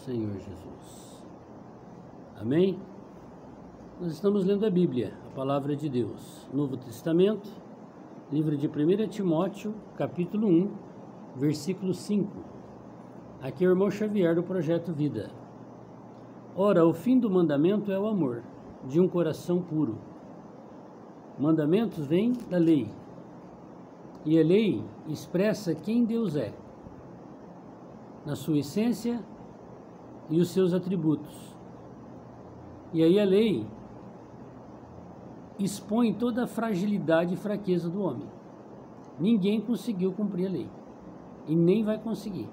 Senhor Jesus. Amém? Nós estamos lendo a Bíblia, a Palavra de Deus, Novo Testamento, livro de 1 Timóteo, capítulo 1, versículo 5. Aqui é o irmão Xavier do Projeto Vida. Ora, o fim do mandamento é o amor, de um coração puro. Mandamentos vêm da lei, e a lei expressa quem Deus é, na sua essência e os seus atributos. E aí a lei expõe toda a fragilidade e fraqueza do homem. Ninguém conseguiu cumprir a lei, e nem vai conseguir.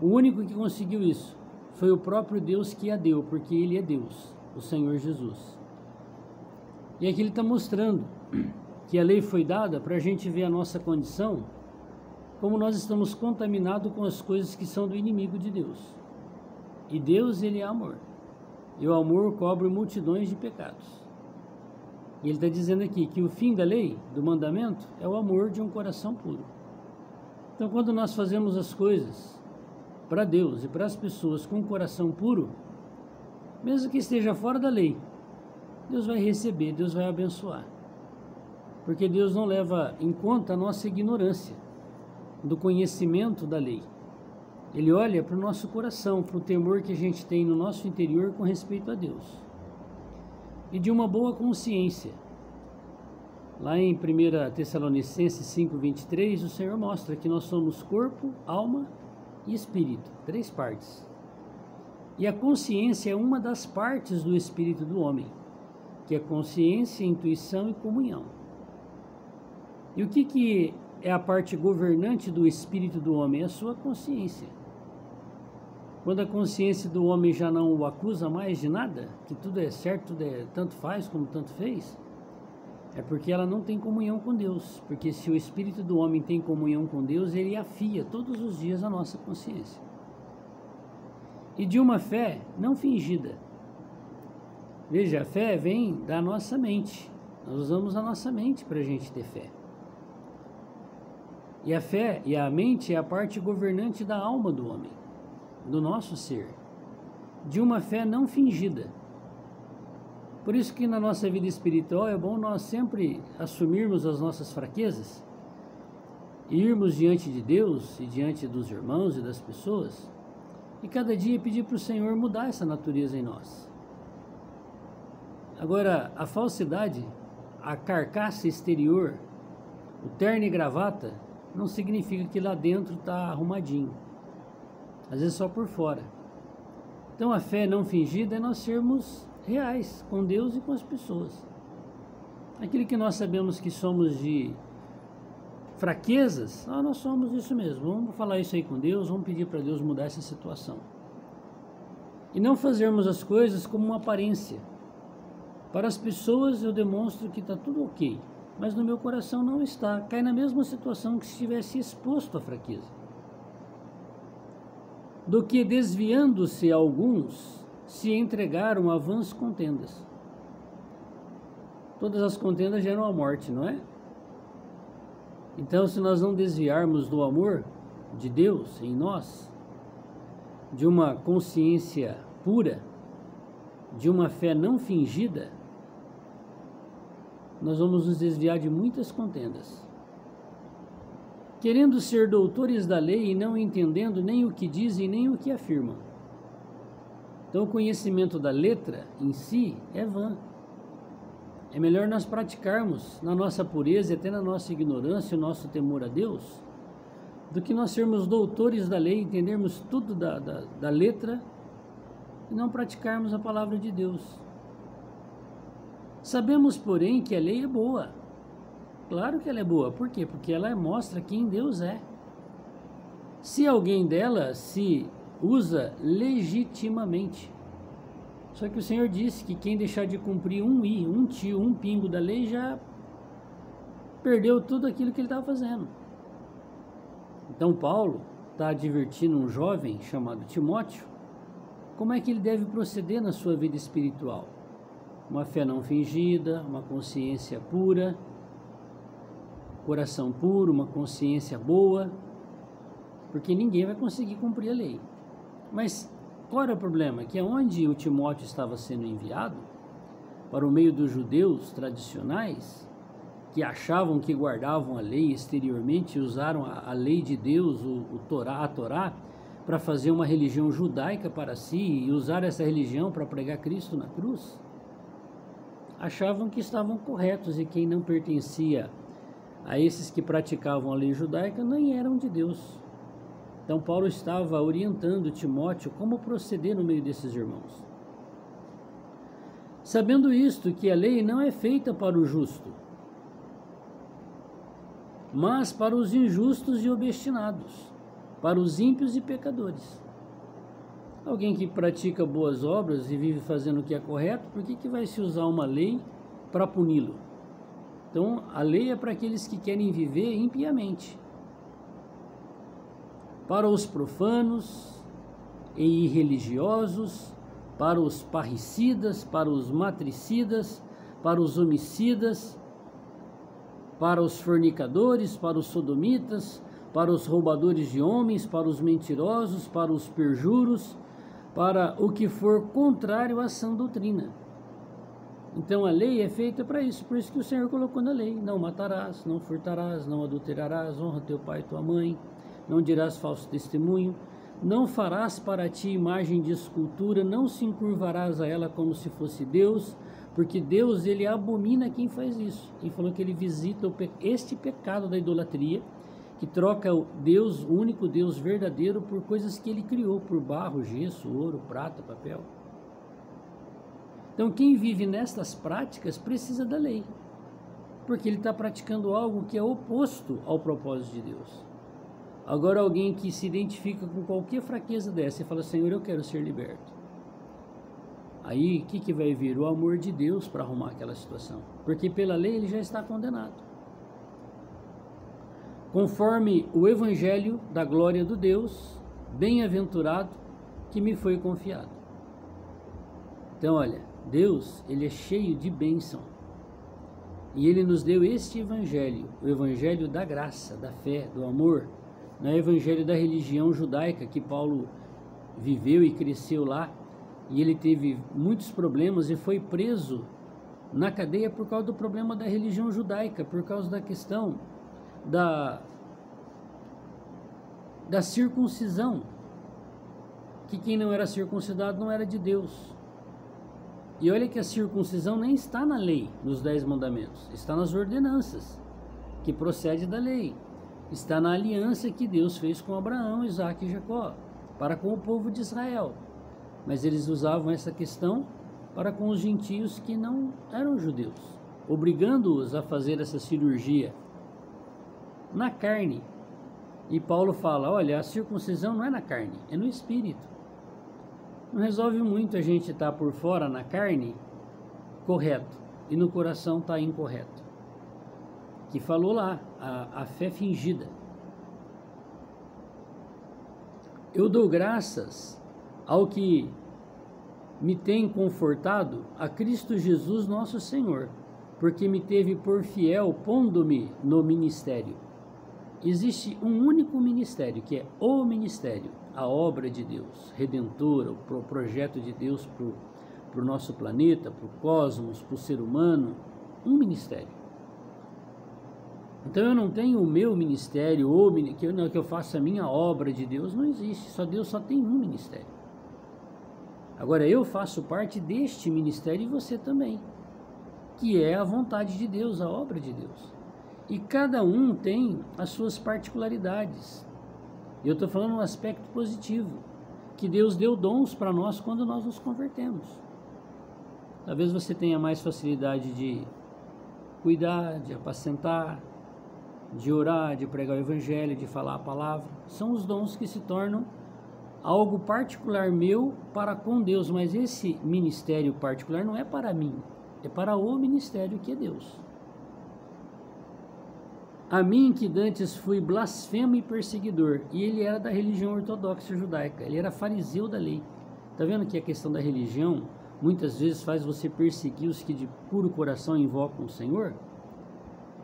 O único que conseguiu isso foi o próprio Deus que a deu, porque Ele é Deus, o Senhor Jesus. E aqui Ele está mostrando que a lei foi dada para a gente ver a nossa condição, como nós estamos contaminados com as coisas que são do inimigo de Deus. E Deus, Ele é amor. E o amor cobre multidões de pecados. E Ele está dizendo aqui que o fim da lei, do mandamento, é o amor de um coração puro. Então, quando nós fazemos as coisas para Deus e para as pessoas com um coração puro, mesmo que esteja fora da lei, Deus vai receber, Deus vai abençoar. Porque Deus não leva em conta a nossa ignorância do conhecimento da lei. Ele olha para o nosso coração, para o temor que a gente tem no nosso interior com respeito a Deus. E de uma boa consciência. Lá em 1 Tessalonicenses 5:23, o Senhor mostra que nós somos corpo, alma e espírito, 3 partes. E a consciência é uma das partes do espírito do homem, que é consciência, intuição e comunhão. E o que é a parte governante do espírito do homem? É a sua consciência. Quando a consciência do homem já não o acusa mais de nada, que tudo é certo, tudo é tanto faz como tanto fez, é porque ela não tem comunhão com Deus. Porque se o espírito do homem tem comunhão com Deus, ele afia todos os dias a nossa consciência. E de uma fé não fingida. Veja, a fé vem da nossa mente. Nós usamos a nossa mente para a gente ter fé. E a fé e a mente é a parte governante da alma do homem, do nosso ser, de uma fé não fingida. Por isso que na nossa vida espiritual é bom nós sempre assumirmos as nossas fraquezas, irmos diante de Deus e diante dos irmãos e das pessoas, e cada dia pedir para o Senhor mudar essa natureza em nós. Agora, a falsidade, a carcaça exterior, o terno e gravata, não significa que lá dentro está arrumadinho. Às vezes só por fora. Então a fé não fingida é nós sermos reais com Deus e com as pessoas. Aquilo que nós sabemos que somos de fraquezas, nós somos isso mesmo. Vamos falar isso aí com Deus, vamos pedir para Deus mudar essa situação. E não fazermos as coisas como uma aparência. Para as pessoas eu demonstro que está tudo ok, mas no meu coração não está. Cai na mesma situação que se estivesse exposto à fraqueza. Do que desviando-se alguns, se entregaram a vãs contendas. Todas as contendas geram a morte, não é? Então, se nós não desviarmos do amor de Deus em nós, de uma consciência pura, de uma fé não fingida, nós vamos nos desviar de muitas contendas. Querendo ser doutores da lei e não entendendo nem o que dizem nem o que afirmam. Então o conhecimento da letra em si é vã. É melhor nós praticarmos na nossa pureza e até na nossa ignorância o nosso temor a Deus, do que nós sermos doutores da lei, entendermos tudo da letra e não praticarmos a palavra de Deus. Sabemos, porém, que a lei é boa. Claro que ela é boa. Por quê? Porque ela mostra quem Deus é. Se alguém dela se usa legitimamente. Só que o Senhor disse que quem deixar de cumprir um tio, um pingo da lei, já perdeu tudo aquilo que ele estava fazendo. Então Paulo está advertindo um jovem chamado Timóteo como é que ele deve proceder na sua vida espiritual. Uma fé não fingida, uma consciência pura, coração puro, uma consciência boa, porque ninguém vai conseguir cumprir a lei. Mas qual era o problema? Que onde o Timóteo estava sendo enviado, para o meio dos judeus tradicionais, que achavam que guardavam a lei exteriormente, usaram a lei de Deus, a Torá, para fazer uma religião judaica para si e usar essa religião para pregar Cristo na cruz, achavam que estavam corretos, e quem não pertencia a esses que praticavam a lei judaica nem eram de Deus. Então Paulo estava orientando Timóteo como proceder no meio desses irmãos. Sabendo isto, que a lei não é feita para o justo, mas para os injustos e obstinados, para os ímpios e pecadores. Alguém que pratica boas obras e vive fazendo o que é correto, por que vai se usar uma lei para puni-lo? Então, a lei é para aqueles que querem viver impiamente. Para os profanos e irreligiosos, para os parricidas, para os matricidas, para os homicidas, para os fornicadores, para os sodomitas, para os roubadores de homens, para os mentirosos, para os perjuros, para o que for contrário à sã doutrina. Então a lei é feita para isso, por isso que o Senhor colocou na lei: não matarás, não furtarás, não adulterarás, honra teu pai e tua mãe, não dirás falso testemunho, não farás para ti imagem de escultura, não se encurvarás a ela como se fosse Deus, porque Deus, ele abomina quem faz isso. Ele falou que ele visita este pecado da idolatria, que troca o Deus, o único Deus verdadeiro, por coisas que ele criou, por barro, gesso, ouro, prata, papel. Então quem vive nestas práticas precisa da lei, porque ele está praticando algo que é oposto ao propósito de Deus. Agora alguém que se identifica com qualquer fraqueza dessa e fala: Senhor, eu quero ser liberto. Aí o que vai vir? O amor de Deus para arrumar aquela situação, porque pela lei ele já está condenado. Conforme o evangelho da glória do Deus bem-aventurado que me foi confiado. Então olha, Deus, ele é cheio de bênção, e ele nos deu este evangelho, o evangelho da graça, da fé, do amor. Não é o evangelho da religião judaica, que Paulo viveu e cresceu lá, e ele teve muitos problemas e foi preso na cadeia por causa do problema da religião judaica, por causa da questão da circuncisão, que quem não era circuncidado não era de Deus. E olha que a circuncisão nem está na lei, nos 10 mandamentos, está nas ordenanças, que procede da lei. Está na aliança que Deus fez com Abraão, Isaque e Jacó, para com o povo de Israel. Mas eles usavam essa questão para com os gentios que não eram judeus, obrigando-os a fazer essa cirurgia na carne. E Paulo fala: olha, a circuncisão não é na carne, é no espírito. Não resolve muito a gente estar por fora na carne correto e no coração está incorreto. Que falou lá, a fé fingida. Eu dou graças ao que me tem confortado, a Cristo Jesus nosso Senhor, porque me teve por fiel, pondo-me no ministério. Existe um único ministério, que é o ministério, a obra de Deus, redentora, o projeto de Deus para o nosso planeta, para o cosmos, para o ser humano, um ministério. Então eu não tenho o meu ministério, ou que eu faça a minha obra de Deus, não existe, Deus só tem um ministério. Agora eu faço parte deste ministério e você também, que é a vontade de Deus, a obra de Deus. E cada um tem as suas particularidades. Eu estou falando um aspecto positivo, que Deus deu dons para nós quando nós nos convertemos. Talvez você tenha mais facilidade de cuidar, de apacentar, de orar, de pregar o evangelho, de falar a palavra. São os dons que se tornam algo particular meu para com Deus, mas esse ministério particular não é para mim, é para o ministério que é Deus. A mim que dantes fui blasfemo e perseguidor, e ele era da religião ortodoxa judaica, ele era fariseu da lei. Está vendo que a questão da religião muitas vezes faz você perseguir os que de puro coração invocam o Senhor?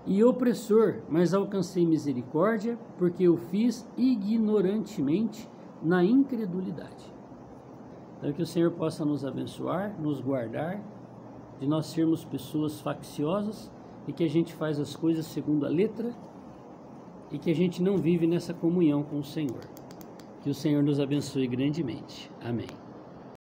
E opressor, mas alcancei misericórdia, porque eu fiz ignorantemente na incredulidade. Então, que o Senhor possa nos abençoar, nos guardar, de nós sermos pessoas facciosas e que a gente faz as coisas segundo a letra e que a gente não vive nessa comunhão com o Senhor. Que o Senhor nos abençoe grandemente. Amém.